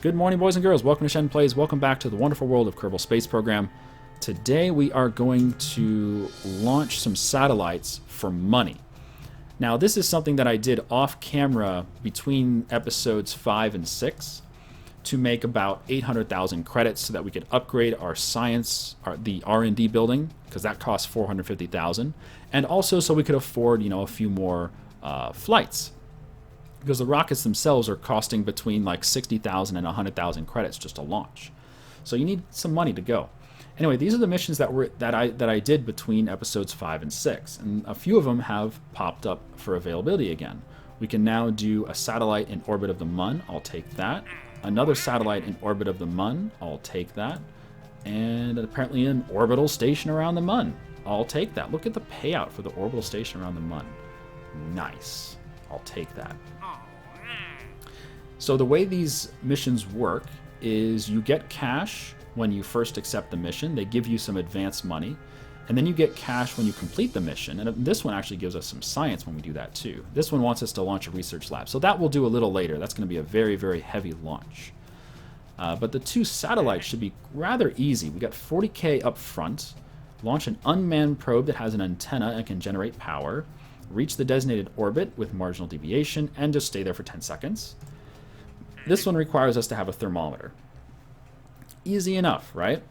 Good morning, boys and girls. Welcome to Shenplays. Welcome back to the wonderful world of Kerbal Space Program. Today we are going to launch some satellites for money. Now, this is something that I did off camera between episodes 5 and 6 to make about 800,000 credits so that we could upgrade our science, the R&D building, because that costs 450,000, and also so we could afford, a few more flights. Because the rockets themselves are costing between like 60,000 and 100,000 credits just to launch. So you need some money to go. Anyway, these are the missions that I did between episodes 5 and 6, and a few of them have popped up for availability again. We can now do a satellite in orbit of the Mun. I'll take that. Another satellite in orbit of the Mun. I'll take that. And apparently an orbital station around the Mun. I'll take that. Look at the payout for the orbital station around the Mun. Nice. I'll take that. So the way these missions work is you get cash when you first accept the mission. They give you some advance money. And then you get cash when you complete the mission. And this one actually gives us some science when we do that too. This one wants us to launch a research lab. So that we'll do a little later. That's going to be a very, very heavy launch. But the two satellites should be rather easy. We got 40K up front. Launch an unmanned probe that has an antenna and can generate power. Reach the designated orbit with marginal deviation and just stay there for 10 seconds. This one requires us to have a thermometer. Easy enough, right?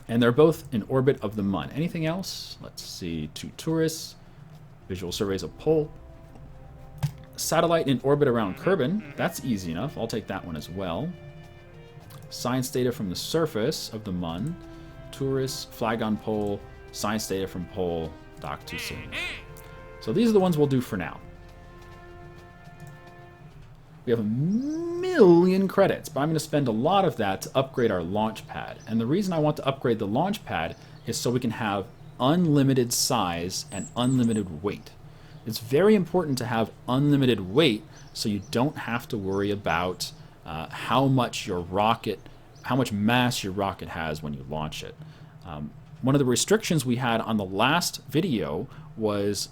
And they're both in orbit of the Mun. Anything else? Let's see. 2 tourists. Visual surveys of pole. Satellite in orbit around Kerbin. That's easy enough. I'll take that one as well. Science data from the surface of the Mun. Tourists, flag on pole, science data from pole, dock too soon. So these are the ones we'll do for now. We have 1,000,000 credits, but I'm going to spend a lot of that to upgrade our Launchpad. And the reason I want to upgrade the Launchpad is so we can have unlimited size and unlimited weight. It's very important to have unlimited weight so you don't have to worry about how much mass your rocket has when you launch it. One of the restrictions we had on the last video was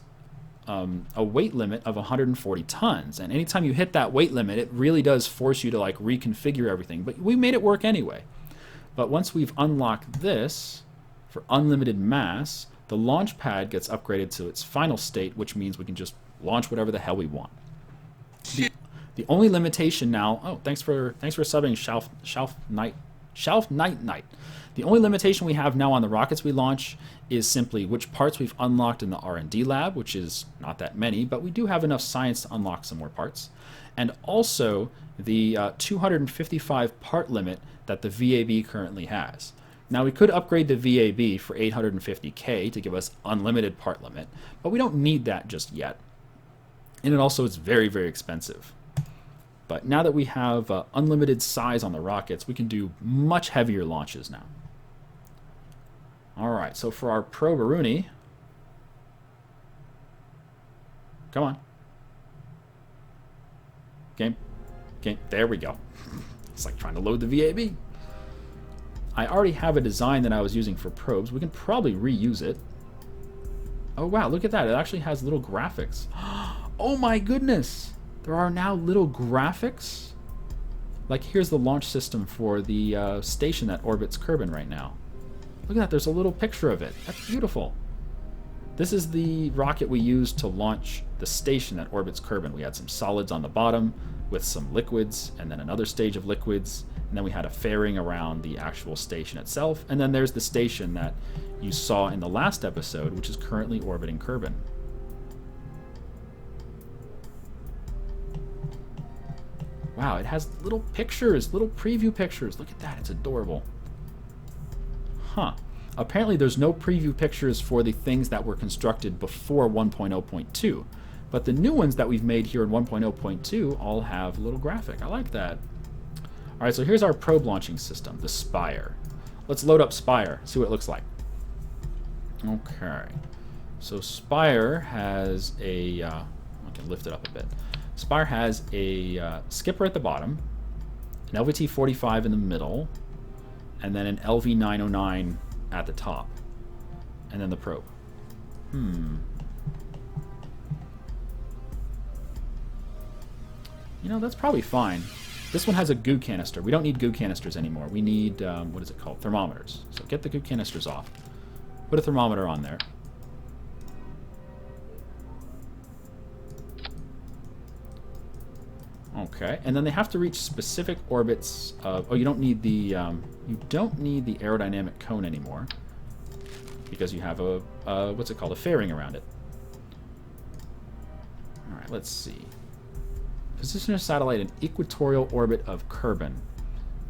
a weight limit of 140 tons, and anytime you hit that weight limit, it really does force you to like reconfigure everything, but we made it work anyway. But once we've unlocked this for unlimited mass, the launch pad gets upgraded to its final state, which means we can just launch whatever the hell we want. The only limitation now, oh, thanks for subbing Shelf Night. The only limitation we have now on the rockets we launch is simply which parts we've unlocked in the R&D lab, which is not that many, but we do have enough science to unlock some more parts. And also the 255 part limit that the VAB currently has. Now we could upgrade the VAB for 850K to give us unlimited part limit, but we don't need that just yet. And it also is very, very expensive. But now that we have unlimited size on the rockets, we can do much heavier launches now. Alright, so for our probe-a-rooney, come on. Game, there we go. It's like trying to load the VAB. I already have a design that I was using for probes. We can probably reuse it. Oh wow, look at that. It actually has little graphics. Oh my goodness! There are now little graphics. Like here's the launch system for the station that orbits Kerbin right now. Look at that, there's a little picture of it. That's beautiful. This is the rocket we used to launch the station that orbits Kerbin. We had some solids on the bottom with some liquids, and then another stage of liquids, and then we had a fairing around the actual station itself, and then there's the station that you saw in the last episode, which is currently orbiting Kerbin. Wow, it has little pictures, little preview pictures. Look at that, it's adorable. Huh. Apparently there's no preview pictures for the things that were constructed before 1.0.2, but the new ones that we've made here in 1.0.2 all have a little graphic. I like that. Alright, so here's our probe launching system, the Spire. Let's load up Spire, see what it looks like. Okay. So Spire has a... I can lift it up a bit. Spire has a skipper at the bottom, an LVT-45 in the middle, and then an LV-909 at the top, and then the probe. You know, that's probably fine. This one has a goo canister. We don't need goo canisters anymore. We need, what is it called? Thermometers. So get the goo canisters off. Put a thermometer on there. Okay, and then they have to reach specific orbits of... Oh, you don't need the aerodynamic cone anymore because you have a what's it called? A fairing around it. All right, let's see. Position a satellite in equatorial orbit of Kerbin.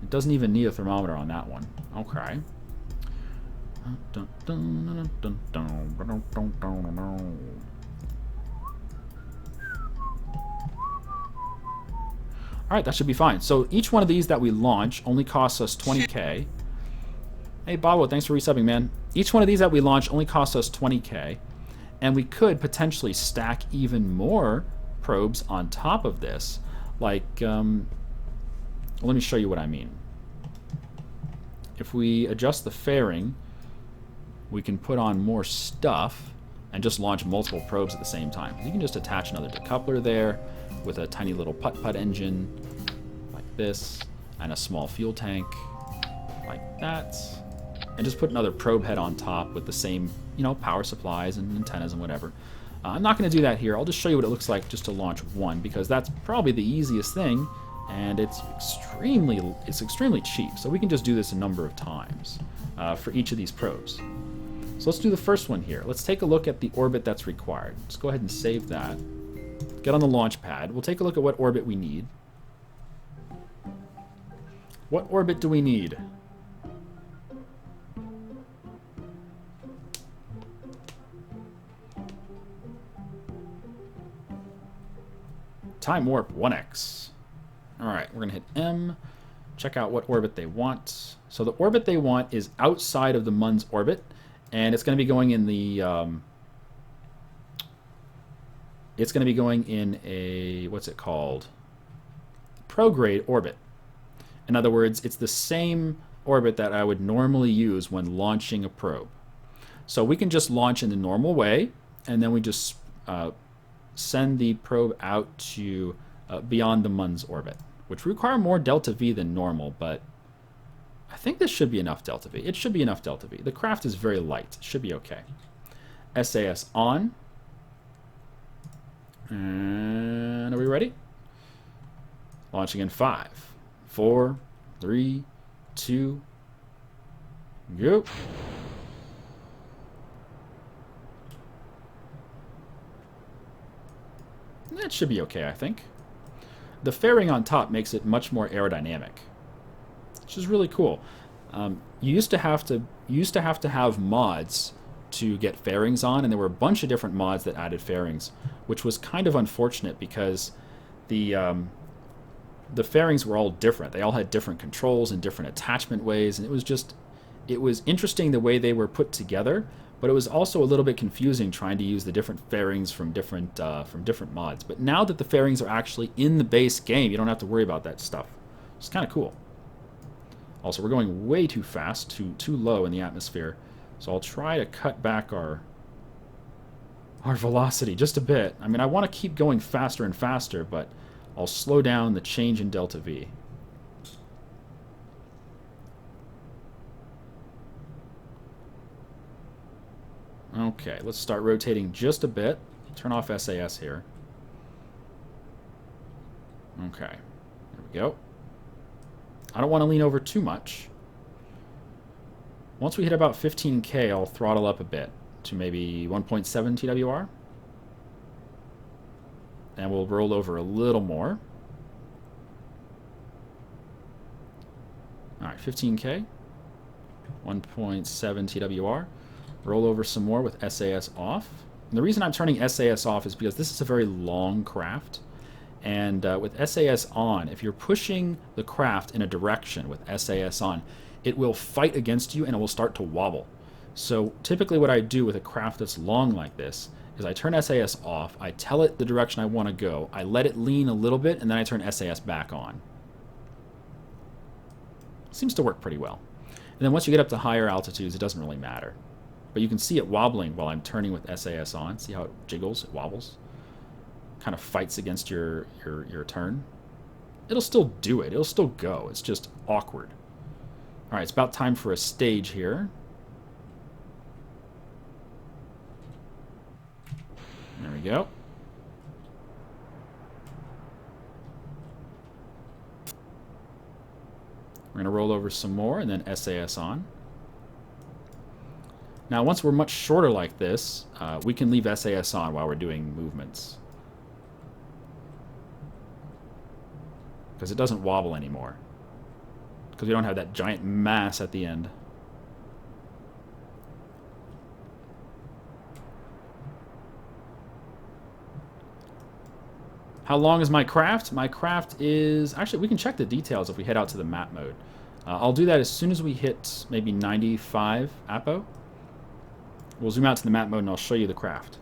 It doesn't even need a thermometer on that one. Okay. Alright, that should be fine. So each one of these that we launch only costs us 20k. Hey, Bobo, thanks for resubbing, man. Each one of these that we launch only costs us 20k. And we could potentially stack even more probes on top of this. Like, let me show you what I mean. If we adjust the fairing, we can put on more stuff and just launch multiple probes at the same time. You can just attach another decoupler there with a tiny little putt-putt engine like this, and a small fuel tank like that, and just put another probe head on top with the same, you know, power supplies and antennas and whatever. I'm not going to do that here. I'll just show you what it looks like just to launch one, because that's probably the easiest thing, and it's extremely cheap. So we can just do this a number of times for each of these probes. So let's do the first one here. Let's take a look at the orbit that's required. Let's go ahead and save that. Get on the launch pad. We'll take a look at what orbit we need. What orbit do we need? Time warp 1x. Alright, we're going to hit M. Check out what orbit they want. So the orbit they want is outside of the MUN's orbit, and it's going to be going in the... it's going to be going in a, what's it called? Prograde orbit. In other words, it's the same orbit that I would normally use when launching a probe. So we can just launch in the normal way, and then we just send the probe out to beyond the MUN's orbit, which require more delta V than normal, but I think this should be enough delta V. It should be enough delta V. The craft is very light. It should be okay. SAS on. And are we ready? Launching in 5, 4, 3, 2, go. That should be okay, I think. The fairing on top makes it much more aerodynamic, which is really cool. You used to have to have mods to get fairings on, and there were a bunch of different mods that added fairings, which was kind of unfortunate because the fairings were all different. They all had different controls and different attachment ways, and it was interesting the way they were put together, but it was also a little bit confusing trying to use the different fairings from different mods. But now that the fairings are actually in the base game, you don't have to worry about that stuff. It's kind of cool. Also, we're going way too fast, too low in the atmosphere. So I'll try to cut back our velocity just a bit. I mean, I want to keep going faster and faster, but I'll slow down the change in delta V. Okay, let's start rotating just a bit. Turn off SAS here. Okay, there we go. I don't want to lean over too much. Once we hit about 15K, I'll throttle up a bit to maybe 1.7 TWR. And we'll roll over a little more. All right, 15K, 1.7 TWR. Roll over some more with SAS off. And the reason I'm turning SAS off is because this is a very long craft. And with SAS on, if you're pushing the craft in a direction with SAS on, it will fight against you and it will start to wobble. So typically what I do with a craft that's long like this is I turn SAS off, I tell it the direction I want to go, I let it lean a little bit, and then I turn SAS back on. Seems to work pretty well. And then once you get up to higher altitudes, it doesn't really matter. But you can see it wobbling while I'm turning with SAS on. See how it jiggles, it wobbles? Kind of fights against your turn. it'll still do it. It'll still go. It's just awkward. All right, it's about time for a stage here. There we go. We're going to roll over some more and then SAS on. Now, once we're much shorter like this, we can leave SAS on while we're doing movements. Because it doesn't wobble anymore. Because we don't have that giant mass at the end. How long is my craft? My craft is... Actually, we can check the details if we head out to the map mode. I'll do that as soon as we hit maybe 95 APO. We'll zoom out to the map mode and I'll show you the craft.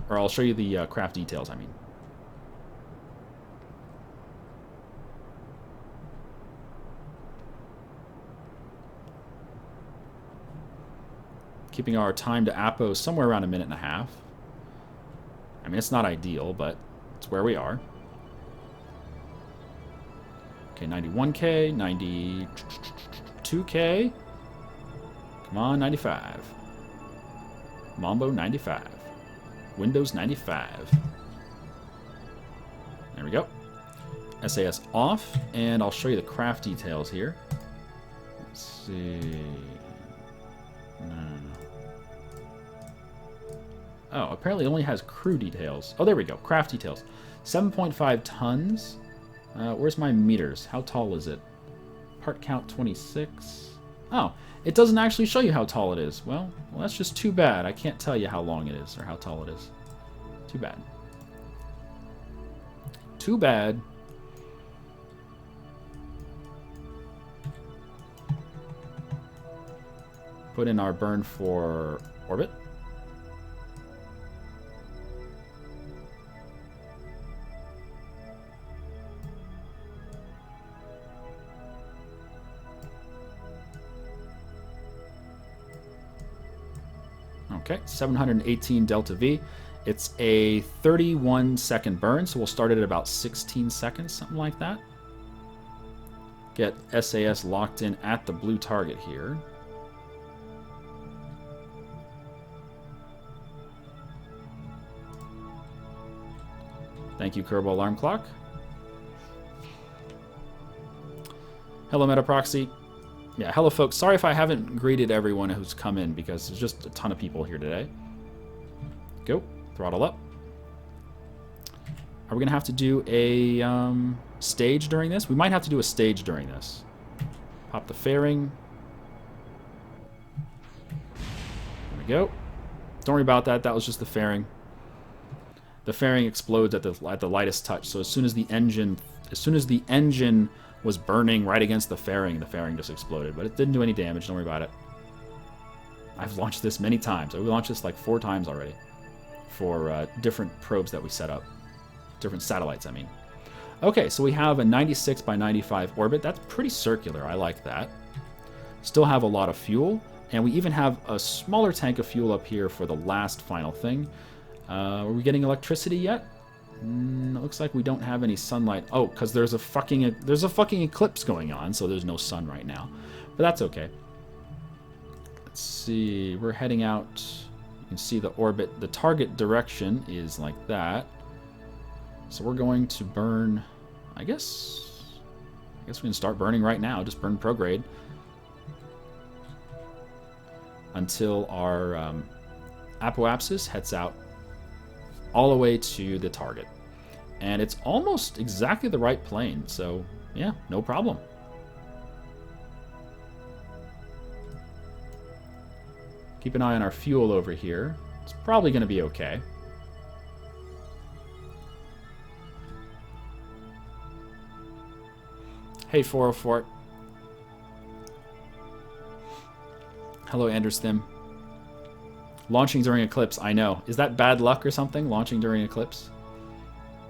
Or I'll show you the craft details, I mean. Keeping our time to APO somewhere around 1.5 minutes. I mean, it's not ideal, but it's where we are. Okay, 91K, 92K. Come on, 95. Mambo 95. Windows 95. There we go. SAS off, and I'll show you the craft details here. Let's see. No. Oh, apparently it only has crew details. Oh, there we go. Craft details. 7.5 tons. Where's my meters? How tall is it? Part count 26. Oh, it doesn't actually show you how tall it is. Well, that's just too bad. I can't tell you how long it is or how tall it is. Too bad. Too bad. Put in our burn for orbit. Okay, 718 delta V. It's a 31-second burn, so we'll start it at about 16 seconds, something like that. Get SAS locked in at the blue target here. Thank you, Kerbal Alarm Clock. Hello, Metaproxy. Yeah, hello, folks. Sorry if I haven't greeted everyone who's come in, because there's just a ton of people here today. Go. Throttle up. Are we going to have to do a stage during this? We might have to do a stage during this. Pop the fairing. There we go. Don't worry about that. That was just the fairing. The fairing explodes at the lightest touch. So as soon as the engine was burning right against the fairing just exploded. But it didn't do any damage. Don't worry about it. I've launched this many times. We launched this like 4 times already for different probes that we set up. Different satellites, I mean. Okay, so we have a 96 by 95 orbit. That's pretty circular. I like that. Still have a lot of fuel. And we even have a smaller tank of fuel up here for the last final thing. Are we getting electricity yet? It looks like we don't have any sunlight. Oh, because there's a fucking eclipse going on, so there's no sun right now. But that's okay. Let's see. We're heading out. You can see the orbit. The target direction is like that. So we're going to burn. I guess we can start burning right now. Just burn prograde until our apoapsis heads out all the way to the target. And it's almost exactly the right plane, so yeah, no problem. Keep an eye on our fuel over here. It's probably going to be okay. Hey, 404. Hello, Andersthim. Launching during eclipse, I know. Is that bad luck or something, launching during eclipse?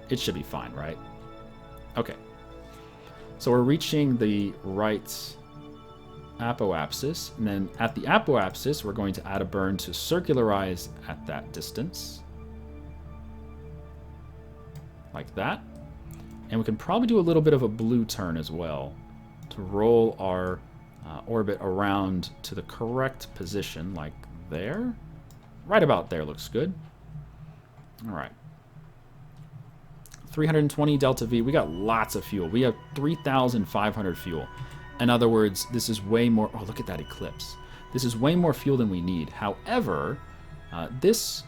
It should be fine, right? Okay. So we're reaching the right apoapsis, and then at the apoapsis, we're going to add a burn to circularize at that distance. Like that. And we can probably do a little bit of a blue turn as well to roll our orbit around to the correct position, like there. Right about there looks good. All right. 320 delta V. We got lots of fuel. We have 3,500 fuel. In other words, this is way more... Oh, look at that eclipse. This is way more fuel than we need. However, this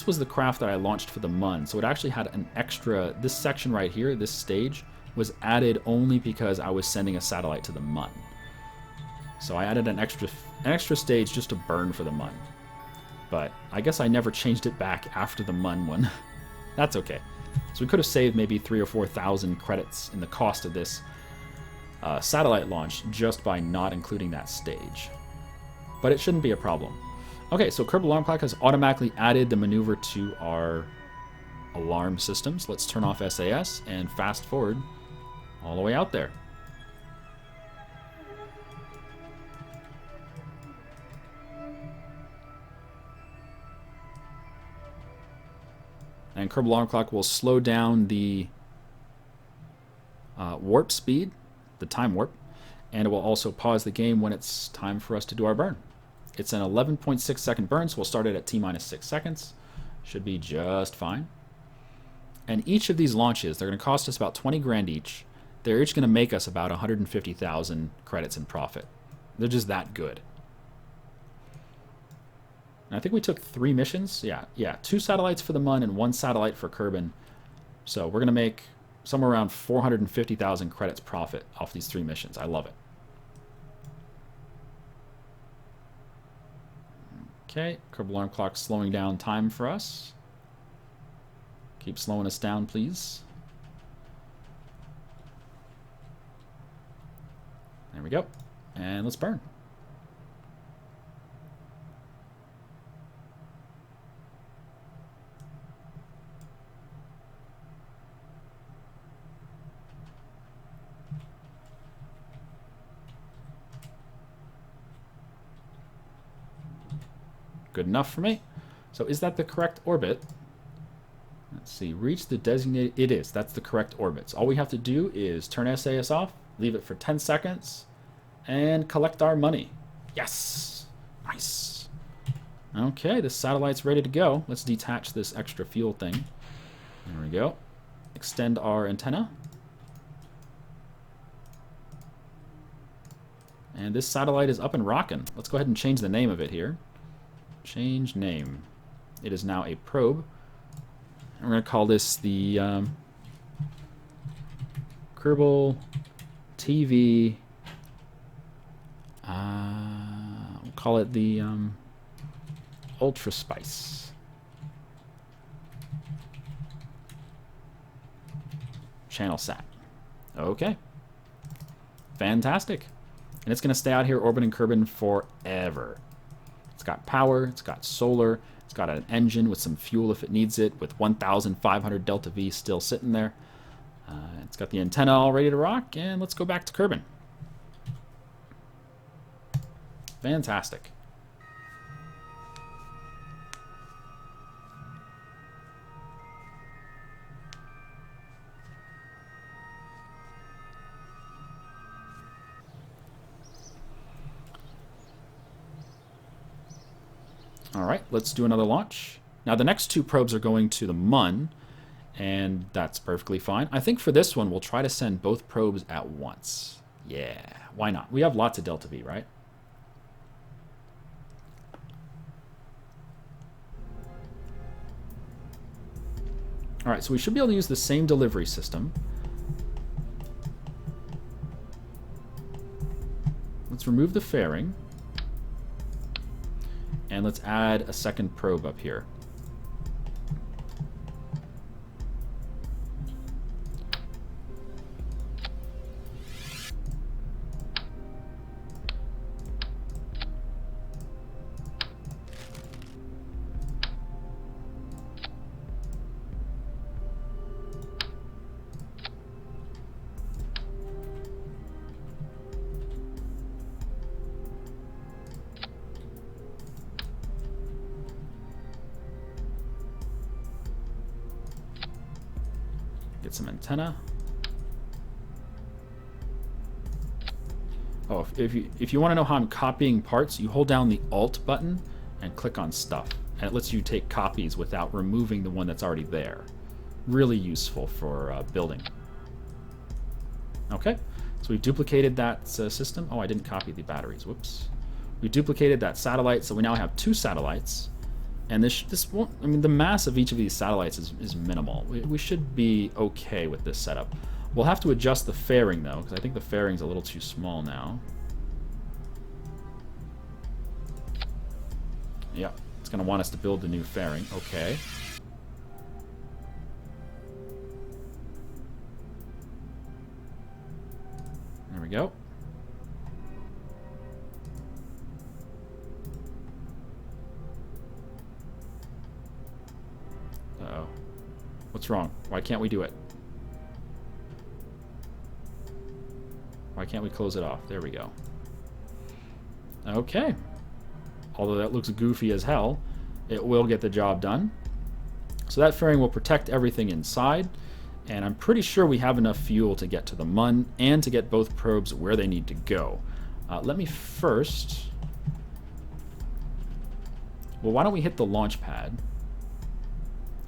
was the craft that I launched for the MUN, so it actually had an extra... This section right here, this stage, was added only because I was sending a satellite to the MUN. So I added an extra stage just to burn for the MUN. But I guess I never changed it back after the MUN one. That's okay. So we could have saved maybe 3,000 or 4,000 credits in the cost of this satellite launch just by not including that stage. But it shouldn't be a problem. Okay, so Kerbal Alarm Clock has automatically added the maneuver to our alarm systems. Let's turn off SAS and fast forward all the way out there. And Kerbal Alarm Clock will slow down the warp speed, the time warp, and it will also pause the game when it's time for us to do our burn. It's an 11.6 second burn, so we'll start it at T-minus 6 seconds. Should be just fine. And each of these launches, they're going to cost us about 20 grand each. They're each going to make us about 150,000 credits in profit. They're just that good. And I think we took 3 missions. Yeah, 2 satellites for the MUN and 1 satellite for Kerbin. So we're going to make somewhere around 450,000 credits profit off these 3 missions. I love it. Okay, Kerbal Alarm Clock slowing down time for us. Keep slowing us down, please. There we go. And let's burn. Good enough for me. So is that the correct orbit? Let's see. Reach the designated... It is. That's the correct orbit. So all we have to do is turn SAS off, leave it for 10 seconds, and collect our money. Yes! Nice. Okay, the satellite's ready to go. Let's detach this extra fuel thing. There we go. Extend our antenna. And this satellite is up and rocking. Let's go ahead and change the name of it here. Change name. It is now a probe. And we're going to call this the Kerbal TV. We'll call it the Ultra Spice. Channel Sat. Okay. Fantastic. And it's going to stay out here orbiting Kerbin forever. It's got power, it's got solar, it's got an engine with some fuel if it needs it, with 1,500 delta V still sitting there. It's got the antenna all ready to rock, and let's go back to Kerbin. Fantastic. All right, let's do another launch. Now the next 2 probes are going to the MUN, and that's perfectly fine. I think for this one, we'll try to send both probes at once. Yeah, why not? We have lots of delta V, right? All right, so we should be able to use the same delivery system. Let's remove the fairing. And let's add a second probe up here. Get some antenna. Oh, if you want to know how I'm copying parts, you hold down the Alt button and click on stuff. And it lets you take copies without removing the one that's already there. Really useful for building. Okay, so we've duplicated that system. Oh, I didn't copy the batteries. Whoops. We duplicated that satellite, so we now have 2 satellites. And this won't, I mean, the mass of each of these satellites is minimal. We should be okay with this setup. We'll have to adjust the fairing, though, because I think the fairing's a little too small now. Yep, it's going to want us to build the new fairing. Okay. There we go. Uh-oh. What's wrong? Why can't we do it? Why can't we close it off? There we go. Okay. Although that looks goofy as hell, it will get the job done. So that fairing will protect everything inside, and I'm pretty sure we have enough fuel to get to the MUN and to get both probes where they need to go. Let me first... Well, why don't we hit the launch pad?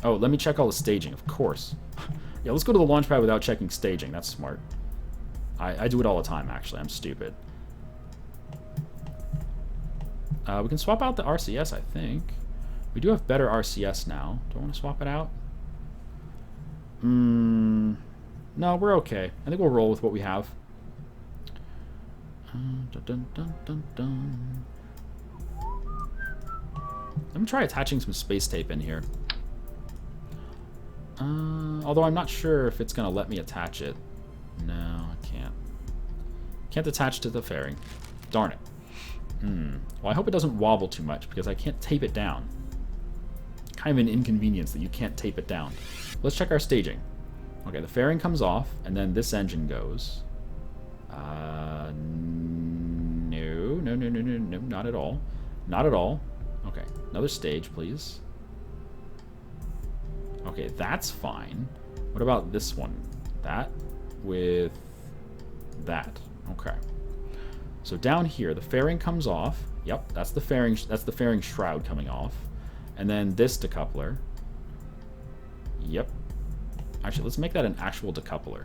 Oh, let me check all the staging, of course. Yeah, let's go to the launch pad without checking staging. That's smart. I do it all the time, actually. I'm stupid. We can swap out the RCS, I think. We do have better RCS now. Do I want to swap it out? No, we're okay. I think we'll roll with what we have. Let me try attaching some space tape in here. Although I'm not sure if it's going to let me attach it. No, I can't. Can't attach to the fairing. Darn it. Well, I hope it doesn't wobble too much because I can't tape it down. Kind of an inconvenience that you can't tape it down. Let's check our staging. Okay, the fairing comes off, and then this engine goes. No, not at all. Not at all. Okay, another stage, please. Okay, that's fine. What about this one? That with that. Okay. So down here, the fairing comes off. Yep, that's the fairing. That's the fairing shroud coming off, and then this decoupler. Yep. Actually, let's make that an actual decoupler.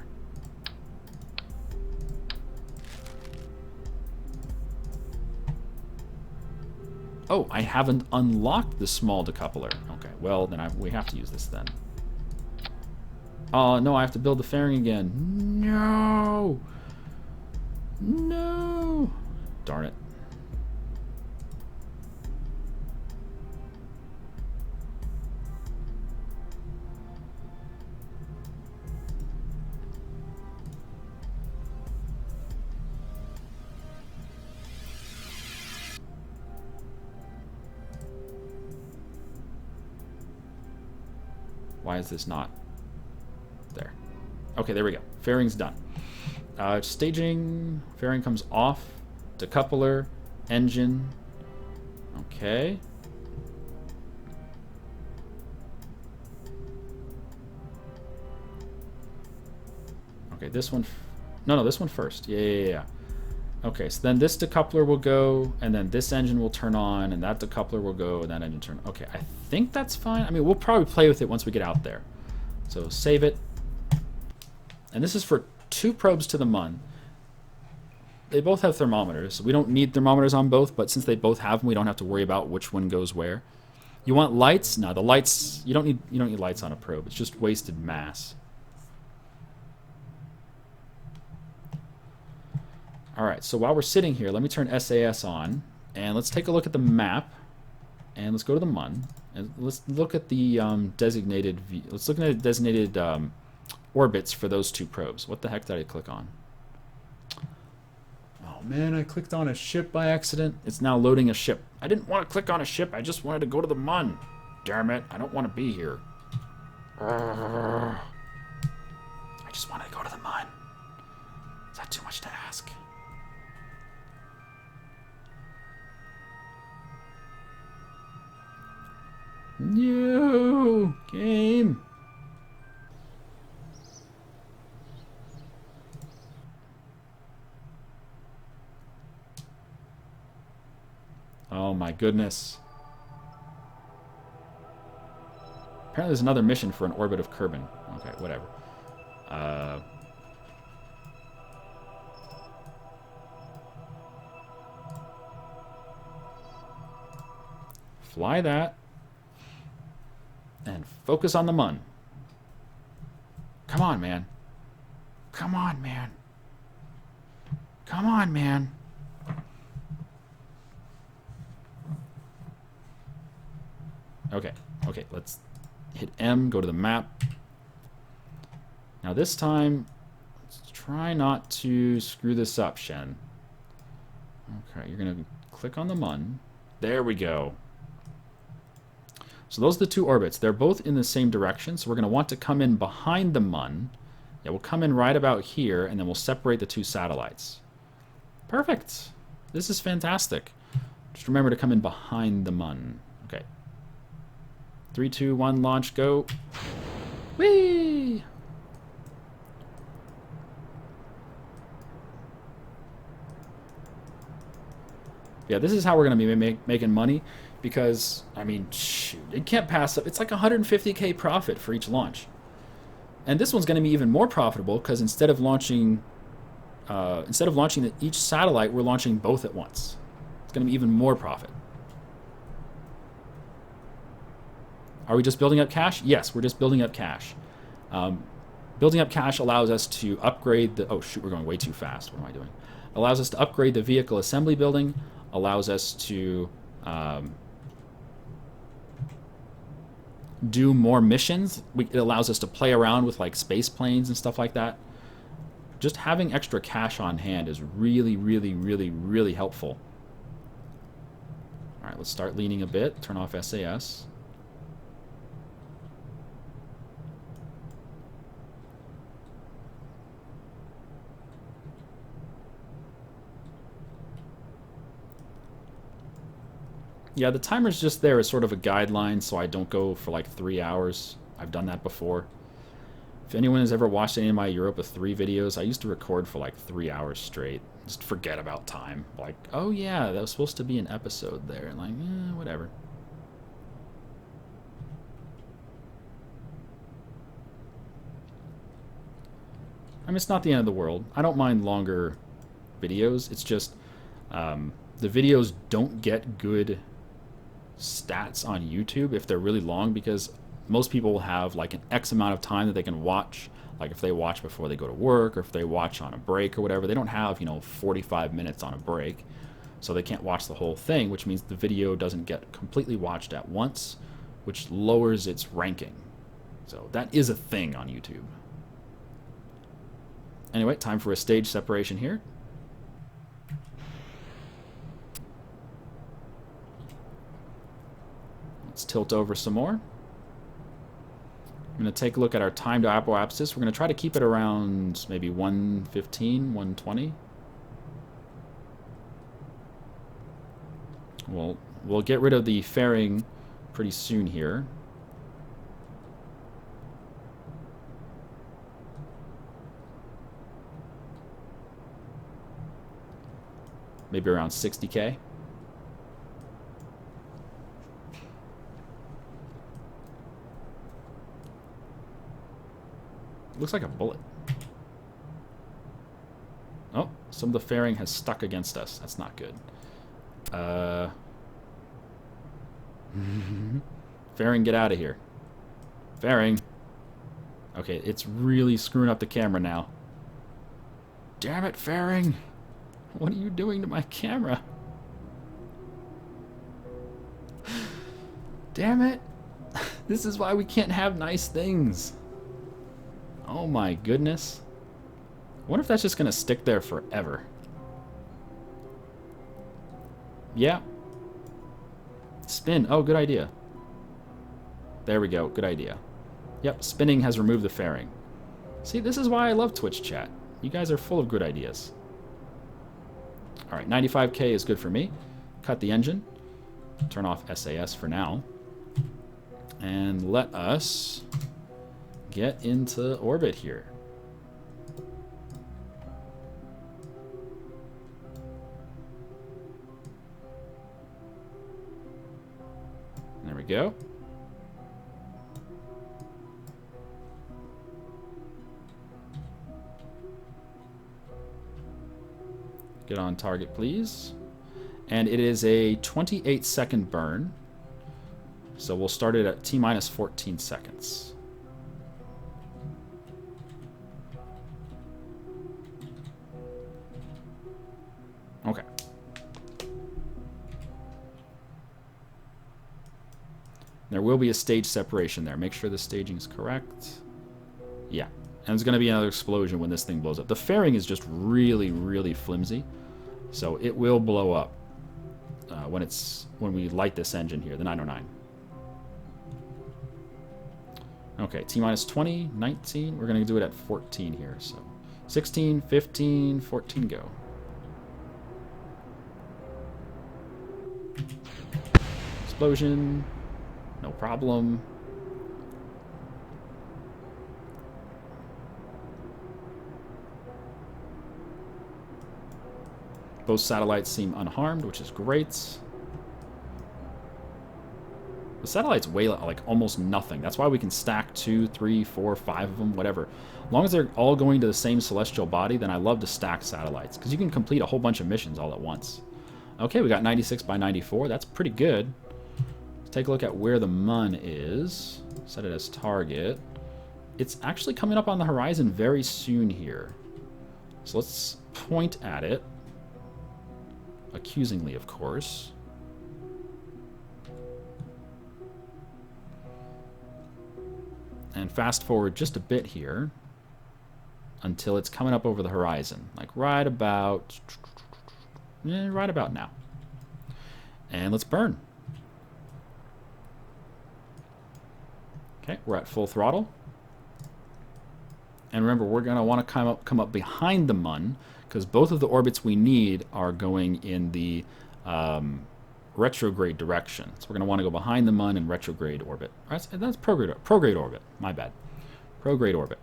Oh, I haven't unlocked the small decoupler. Okay, well then we have to use this then. Oh no, I have to build the fairing again. No. No! Darn it. Why is this not there? Okay, there we go. Fairing's done. Staging, fairing comes off, decoupler, engine. Okay. Okay, this one. No, this one first. Yeah. Okay, so then this decoupler will go, and then this engine will turn on, and that decoupler will go, and that engine turn. Okay, I think that's fine. I mean, we'll probably play with it once we get out there. So save it. And this is for 2 probes to the MUN. They both have thermometers. We don't need thermometers on both, but since they both have them, we don't have to worry about which one goes where. You want lights? No, the lights, you don't need lights on a probe. It's just wasted mass. All right, so while we're sitting here, let me turn SAS on, and let's take a look at the map, and let's go to the MUN, and let's look at the designated orbits for those 2 probes. What the heck did I click on? Oh man, I clicked on a ship by accident. It's now loading a ship. I didn't want to click on a ship. I just wanted to go to the MUN. Damn it, I don't want to be here. I just wanted to go to the MUN. Is that too much to ask? No! Game! Oh my goodness. Apparently there's another mission for an orbit of Kerbin. Okay, whatever. Fly that. And focus on the mun. Come on, man. Come on, man. Come on, man. Okay, okay, let's hit M, go to the map. Now this time, let's try not to screw this up, Shen. Okay, you're going to click on the mun. There we go. So those are the two orbits. They're both in the same direction, so we're going to want to come in behind the mun. Yeah, we'll come in right about here, and then we'll separate the two satellites. Perfect. This is fantastic. Just remember to come in behind the mun. Okay. 3, 2, 1, launch, go. Whee! Yeah, this is how we're going to be making money because, I mean, shoot, it can't pass up. It's like 150K profit for each launch. And this one's going to be even more profitable because instead of launching each satellite, we're launching both at once. It's going to be even more profit. Are we just building up cash? Yes, we're just building up cash. Building up cash allows us to upgrade the... Oh, shoot, we're going way too fast. What am I doing? Allows us to upgrade the vehicle assembly building. Allows us to do more missions. It allows us to play around with like space planes and stuff like that. Just having extra cash on hand is really, really, really, really helpful. All right, let's start leaning a bit. Turn off SAS. Yeah, the timer's just there as sort of a guideline so I don't go for like 3 hours. I've done that before. If anyone has ever watched any of my Europa 3 videos, I used to record for like 3 hours straight. Just forget about time. Like, oh yeah, that was supposed to be an episode there. And like, whatever. I mean, it's not the end of the world. I don't mind longer videos. It's just the videos don't get good stats on YouTube if they're really long because most people will have like an X amount of time that they can watch. Like if they watch before they go to work or if they watch on a break or whatever, they don't have, 45 minutes on a break. So they can't watch the whole thing, which means the video doesn't get completely watched at once, which lowers its ranking. So that is a thing on YouTube. Anyway, time for a stage separation here. Let's tilt over some more. I'm going to take a look at our time to apoapsis. We're going to try to keep it around maybe 115, 120. We'll get rid of the fairing pretty soon here. Maybe around 60K. Looks like a bullet. Oh, some of the fairing has stuck against us. That's not good. Fairing, get out of here. Fairing. Okay, it's really screwing up the camera now. Damn it, fairing. What are you doing to my camera? Damn it. This is why we can't have nice things. Oh my goodness. I wonder if that's just going to stick there forever. Yeah. Spin. Oh, good idea. There we go. Good idea. Yep, spinning has removed the fairing. See, this is why I love Twitch chat. You guys are full of good ideas. Alright, 95K is good for me. Cut the engine. Turn off SAS for now. And let us get into orbit here. go. Get on target, please. And it is a 28-second burn. So we'll start it at T-minus 14 seconds. Okay. There will be a stage separation there. Make sure the staging is correct. Yeah. And there's going to be another explosion when this thing blows up. The fairing is just really, really flimsy. So it will blow up when we light this engine here, the 909. Okay, T-minus 20, 19. We're going to do it at 14 here. So 16, 15, 14, go. Explosion. No problem. Both satellites seem unharmed, which is great. The satellites weigh like almost nothing. That's why we can stack 2, 3, 4, 5 of them, whatever. As long as they're all going to the same celestial body, then I love to stack satellites, because you can complete a whole bunch of missions all at once. Okay, we got 96 by 94. That's pretty good. Let's take a look at where the mun is. Set it as target. It's actually coming up on the horizon very soon here. So let's point at it. Accusingly, of course. And fast forward just a bit here until it's coming up over the horizon, like right about now. And let's burn. Okay, we're at full throttle. And remember, we're going to want to come up behind the mun, because both of the orbits we need are going in the retrograde direction. So we're going to want to go behind the mun in retrograde orbit. That's prograde orbit. My bad. Prograde orbit.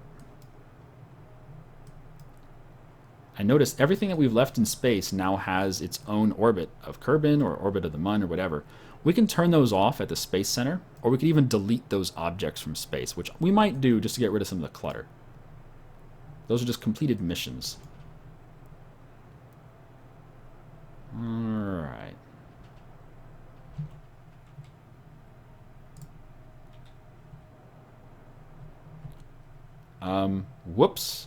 I noticed everything that we've left in space now has its own orbit of Kerbin or orbit of the mun or whatever. We can turn those off at the Space Center, or we could even delete those objects from space, which we might do just to get rid of some of the clutter. Those are just completed missions. Alright. Whoops.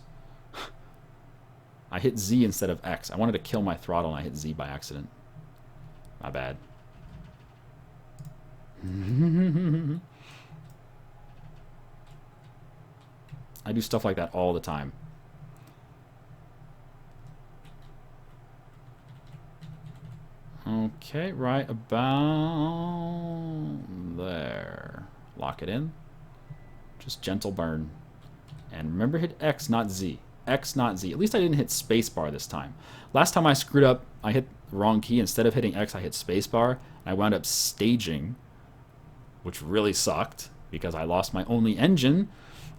I hit Z instead of X. I wanted to kill my throttle and I hit Z by accident. My bad. I do stuff like that all the time. Okay, right about there. Lock it in. Just gentle burn. And remember, hit X, not Z. X, not Z. At least I didn't hit spacebar this time. Last time I screwed up, I hit the wrong key. Instead of hitting X, I hit spacebar. And I wound up staging, which really sucked because I lost my only engine.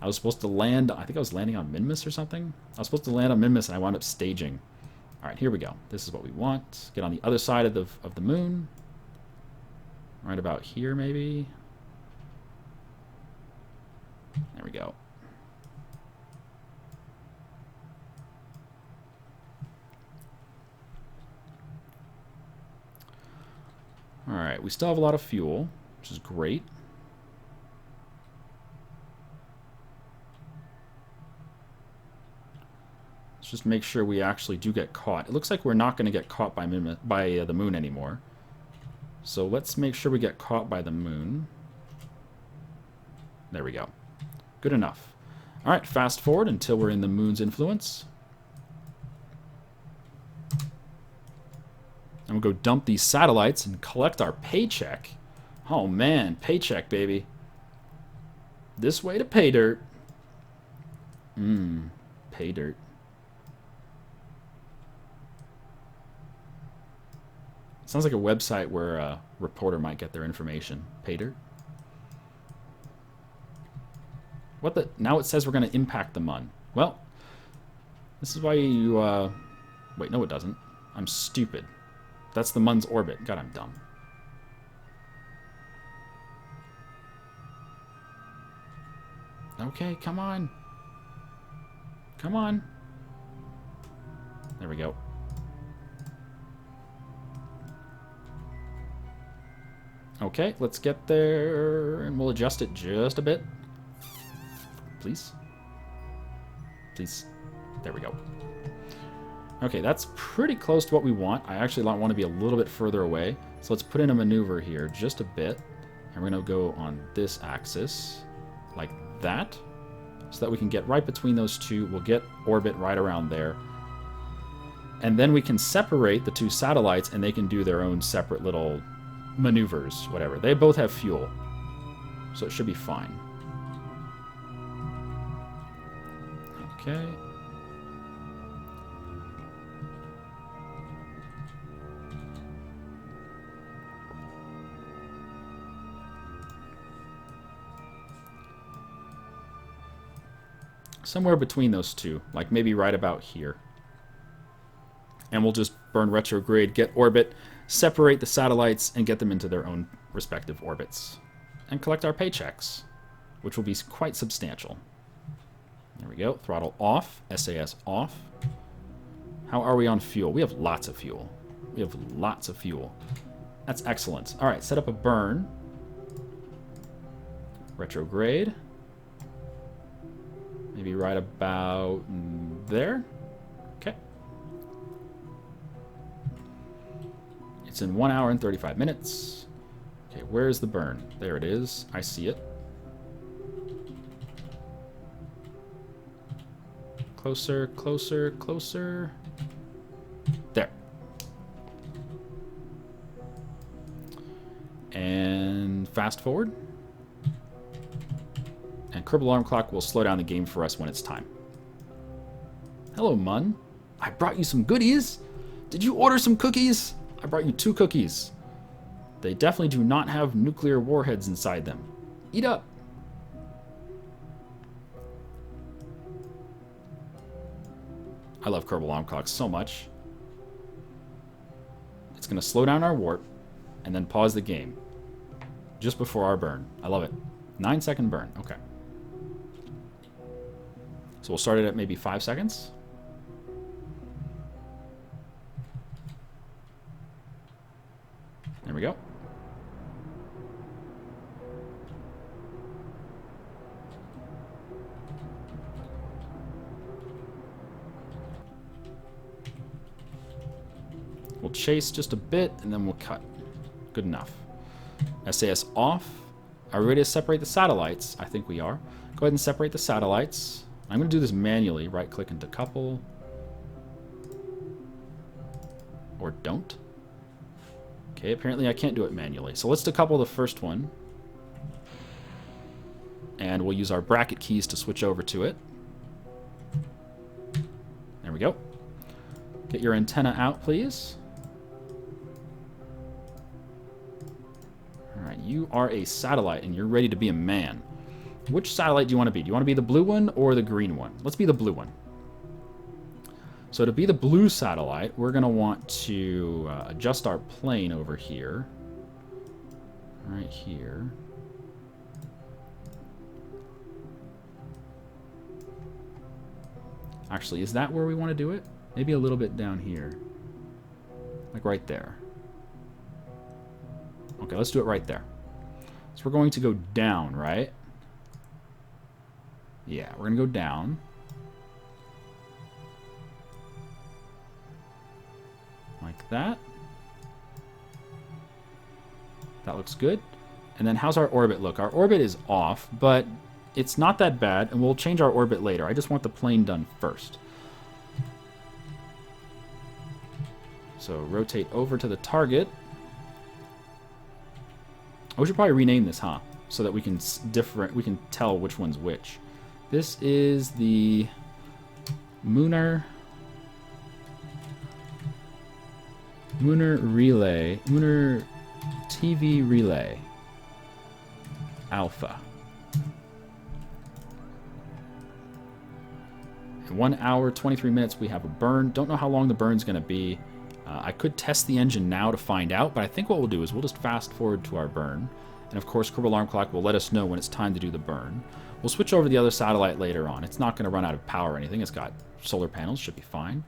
I was supposed to land, I think I was landing on Minmus or something. I was supposed to land on Minmus and I wound up staging. All right, here we go. This is what we want. Get on the other side of the moon. Right about here, maybe. There we go. All right, we still have a lot of fuel, which is great. Let's just make sure we actually do get caught. It looks like we're not going to get caught by the moon anymore. So let's make sure we get caught by the moon. There we go. Good enough. All right, fast forward until we're in the moon's influence. And we'll go dump these satellites and collect our paycheck. Oh man, paycheck, baby. This way to pay dirt. Pay dirt. Sounds like a website where a reporter might get their information. Pay dirt. What the? Now it says we're going to impact the mun. Well, this is why you, wait, no it doesn't. I'm stupid. That's the mun's orbit. God, I'm dumb. Okay, come on. Come on. There we go. Okay, let's get there, and we'll adjust it just a bit. Please. Please. There we go. Okay, that's pretty close to what we want. I actually want to be a little bit further away. So let's put in a maneuver here just a bit. And we're going to go on this axis, like that, so that we can get right between those two. We'll get orbit right around there. And then we can separate the two satellites, and they can do their own separate little maneuvers, whatever. They both have fuel, so it should be fine. Okay. Somewhere between those two, like maybe right about here. And we'll just burn retrograde, get orbit, separate the satellites, and get them into their own respective orbits. And collect our paychecks, which will be quite substantial. There we go. Throttle off. SAS off. How are we on fuel? We have lots of fuel. We have lots of fuel. That's excellent. All right, set up a burn. Retrograde. Maybe right about there. Okay. It's in 1 hour and 35 minutes. Okay, where is the burn? There it is. I see it. Closer, closer, closer. There. And fast forward. And Kerbal Alarm Clock will slow down the game for us when it's time. Hello, Mun. I brought you some goodies. Did you order some cookies? I brought you 2 cookies. They definitely do not have nuclear warheads inside them. Eat up. I love Kerbal Alarm Clock so much. It's going to slow down our warp and then pause the game just before our burn. I love it. 9-second burn. Okay. So we'll start it at maybe 5 seconds. There we go. We'll chase just a bit, and then we'll cut. Good enough. SAS off. Are we ready to separate the satellites? I think we are. Go ahead and separate the satellites. I'm going to do this manually. Right-click into couple. Or don't. Okay, apparently I can't do it manually. So let's decouple the first one. And we'll use our bracket keys to switch over to it. There we go. Get your antenna out, please. Alright, you are a satellite and you're ready to be a man. Which satellite do you want to be? Do you want to be the blue one or the green one? Let's be the blue one. So to be the blue satellite, we're going to want to adjust our plane over here. Right here. Actually, is that where we want to do it? Maybe a little bit down here. Like right there. Okay, let's do it right there. So we're going to go down, right? Yeah, we're going to go down. Like that. That looks good. And then how's our orbit look? Our orbit is off, but it's not that bad, and we'll change our orbit later. I just want the plane done first. So rotate over to the target. We should probably rename this, huh? So that we can tell which one's which. This is the Lunar Relay, Lunar TV Relay Alpha. In 1 hour, 23 minutes, we have a burn. Don't know how long the burn's going to be. I could test the engine now to find out, but I think what we'll do is we'll just fast forward to our burn, And of course, Kerbal Alarm Clock will let us know when it's time to do the burn. We'll switch over to the other satellite later on. It's not going to run out of power or anything. It's got solar panels, should be fine.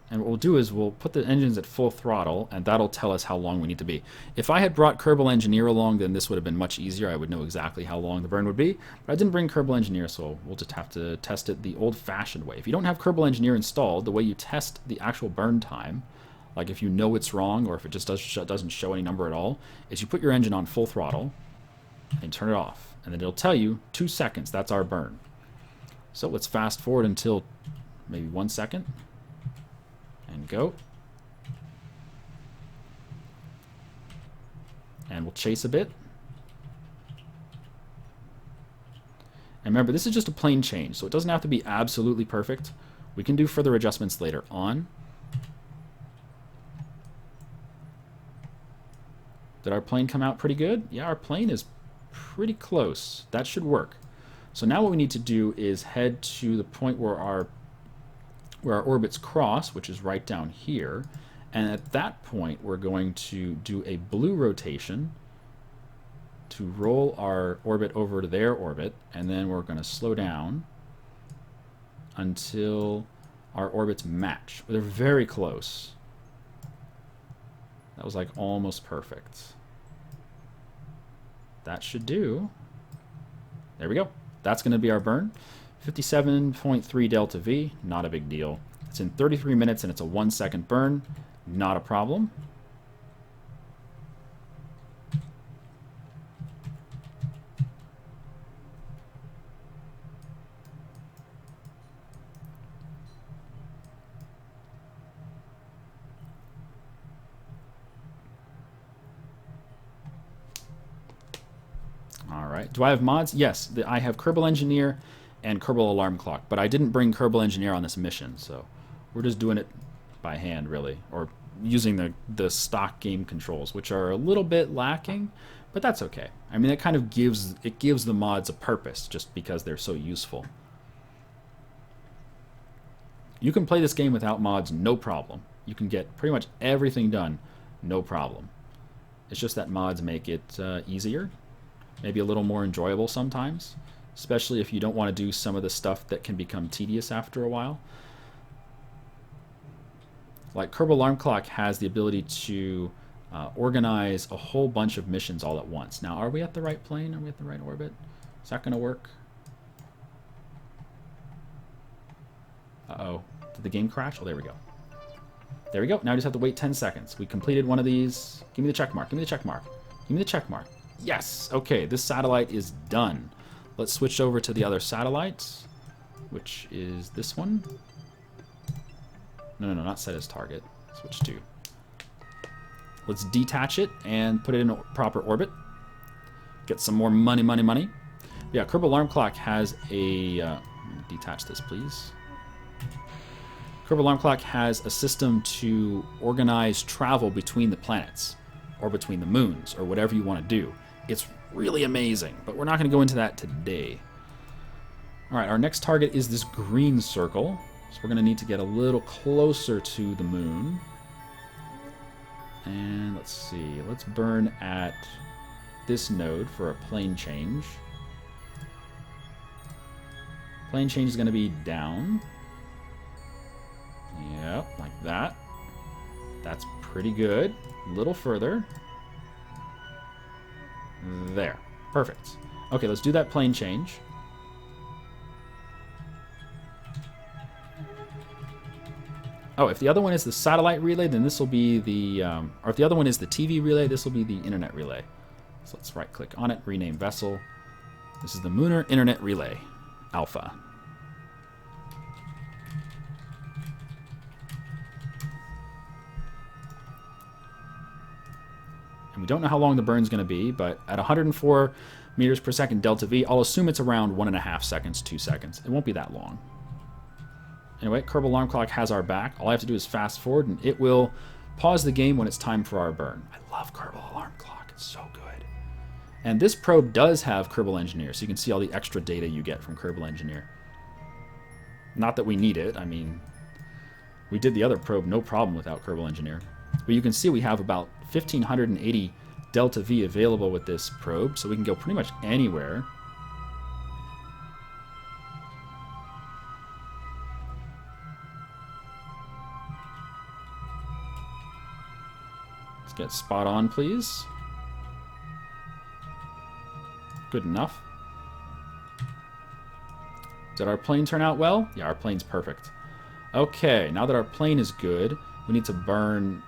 And what we'll do is we'll put the engines at full throttle, and that'll tell us how long we need to be. If I had brought Kerbal Engineer along, then this would have been much easier. I would know exactly how long the burn would be. But I didn't bring Kerbal Engineer, so we'll just have to test it the old-fashioned way. If you don't have Kerbal Engineer installed, the way you test the actual burn time, like if you know it's wrong or if it just doesn't show any number at all, is you put your engine on full throttle and turn it off. And then it'll tell you 2 seconds, that's our burn. So let's fast forward until maybe 1 second. And go. And we'll chase a bit. And remember, this is just a plane change, so it doesn't have to be absolutely perfect. We can do further adjustments later on. Did our plane come out pretty good? Yeah, our plane is pretty close. That should work. So now what we need to do is head to the point where our orbits cross, which is right down here. And at that point, we're going to do a blue rotation to roll our orbit over to their orbit, and then we're going to slow down until our orbits match. They're very close. That was like almost perfect. That should do. There we go. That's going to be our burn. 57.3 delta V, not a big deal. It's in 33 minutes and it's a 1 second burn, not a problem. All right, do I have mods? Yes, I have Kerbal Engineer and Kerbal Alarm Clock, but I didn't bring Kerbal Engineer on this mission, so we're just doing it by hand, really, or using the stock game controls, which are a little bit lacking, but that's okay. I mean, it kind of gives the mods a purpose just because they're so useful. You can play this game without mods, no problem. You can get pretty much everything done, no problem. It's just that mods make it easier, maybe a little more enjoyable sometimes, especially if you don't want to do some of the stuff that can become tedious after a while. Like Kerbal Alarm Clock has the ability to organize a whole bunch of missions all at once. Now, are we at the right plane? Are we at the right orbit? Is that going to work? Uh-oh. Did the game crash? Oh, there we go. There we go. Now I just have to wait 10 seconds. We completed one of these. Give me the check mark. Give me the check mark. Give me the check mark. Yes! Okay, this satellite is done. Let's switch over to the other satellite, which is this one. No, not set as target. Switch to. Let's detach it and put it in a proper orbit. Get some more money. Yeah, Kerbal Alarm Clock has a... detach this, please. Kerbal Alarm Clock has a system to organize travel between the planets, or between the moons, or whatever you want to do. It's really amazing, but we're not going to go into that today. All right, our next target is this green circle. So we're going to need to get a little closer to the moon. And let's see, let's burn at this node for a plane change. Plane change is going to be down. Yep, like that. That's pretty good. A little further. There. Perfect. Okay, let's do that plane change. Oh, if the other one is the satellite relay, then this will be the... or if the other one is the TV relay, this will be the internet relay. So let's right-click on it, rename vessel. This is the Lunar Internet Relay, Alpha. And we don't know how long the burn's going to be, but at 104 meters per second delta V, I'll assume it's around 1.5 seconds, 2 seconds. It won't be that long. Anyway, Kerbal Alarm Clock has our back. All I have to do is fast forward, and it will pause the game when it's time for our burn. I love Kerbal Alarm Clock. It's so good. And this probe does have Kerbal Engineer, so you can see all the extra data you get from Kerbal Engineer. Not that we need it. I mean, We did the other probe no problem without Kerbal Engineer. But you can see we have about 1,580 delta V available with this probe, so we can go pretty much anywhere. Let's get spot on, please. Good enough. Did our plane turn out well? Yeah, our plane's perfect. Okay, now that our plane is good, we need to burn...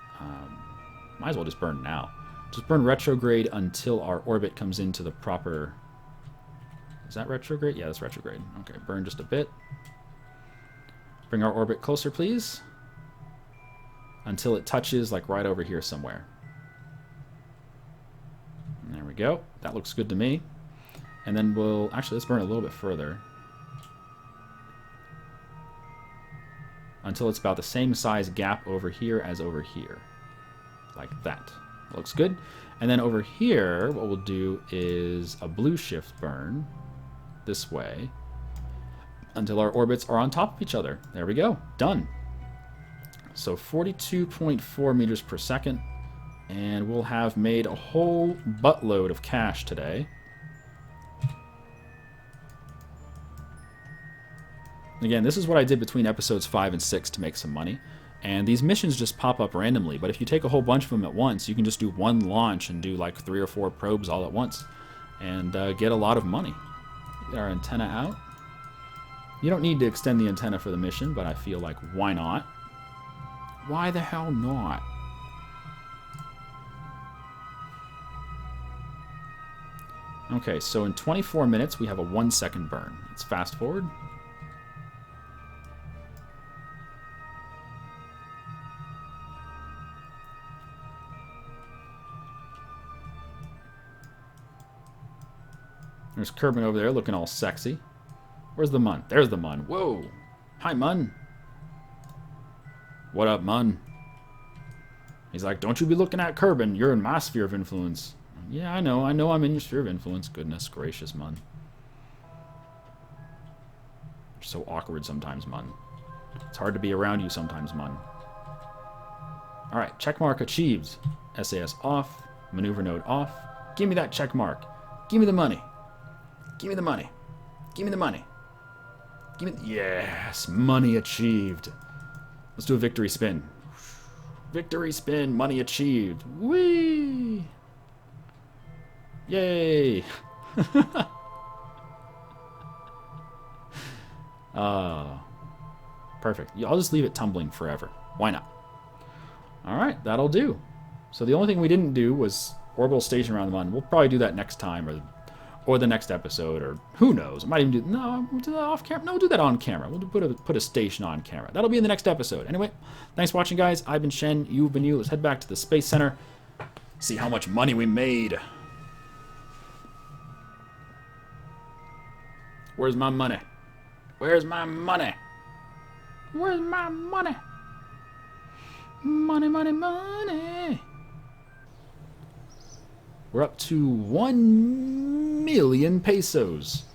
might as well just burn now. Just burn retrograde until our orbit comes into the proper... Is that retrograde? Yeah, that's retrograde. Okay, burn just a bit. Bring our orbit closer, please. Until it touches, like, right over here somewhere. And there we go. That looks good to me. And then we'll... Actually, let's burn a little bit further. Until it's about the same size gap over here as over here. Like that. Looks good. And then over here, what we'll do is a blue shift burn this way until our orbits are on top of each other. There we go. Done. So 42.4 meters per second. And we'll have made a whole buttload of cash today. Again, this is what I did between episodes 5 and 6 to make some money. And these missions just pop up randomly, but if you take a whole bunch of them at once, you can just do one launch and do like 3 or 4 probes all at once and get a lot of money. Get our antenna out. You don't need to extend the antenna for the mission, but I feel like why not? Why the hell not? Okay, so in 24 minutes we have a 1-second burn. Let's fast forward. There's Kerbin over there looking all sexy. Where's the Mun? There's the Mun. Whoa! Hi, Mun. What up, Mun? He's like, don't you be looking at Kerbin. You're in my sphere of influence. Yeah, I know I'm in your sphere of influence. Goodness gracious, Mun. You're so awkward sometimes, Mun. It's hard to be around you sometimes, Mun. Alright, checkmark achieved. SAS off. Maneuver node off. Give me that checkmark. Give me the money. Give me the money. Give me the money. Give me... Yes! Money achieved. Let's do a victory spin. Victory spin. Money achieved. Whee! Yay! Perfect. I'll just leave it tumbling forever. Why not? Alright, that'll do. So the only thing we didn't do was orbital station around the Mun. We'll probably do that next time, or the next episode, or who knows. I might even do... No, we'll do that off camera. No, we'll do that on camera. We'll put a station on camera. That'll be in the next episode. Anyway, thanks for watching, guys. I've been Shen. You've been you. Let's head back to the Space Center. See how much money we made. Where's my money? Where's my money? Where's my money? Money, money, money. We're up to 1 million pesos.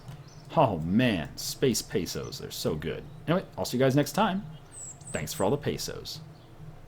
Oh man, space pesos. They're so good. Anyway, I'll see you guys next time. Thanks for all the pesos.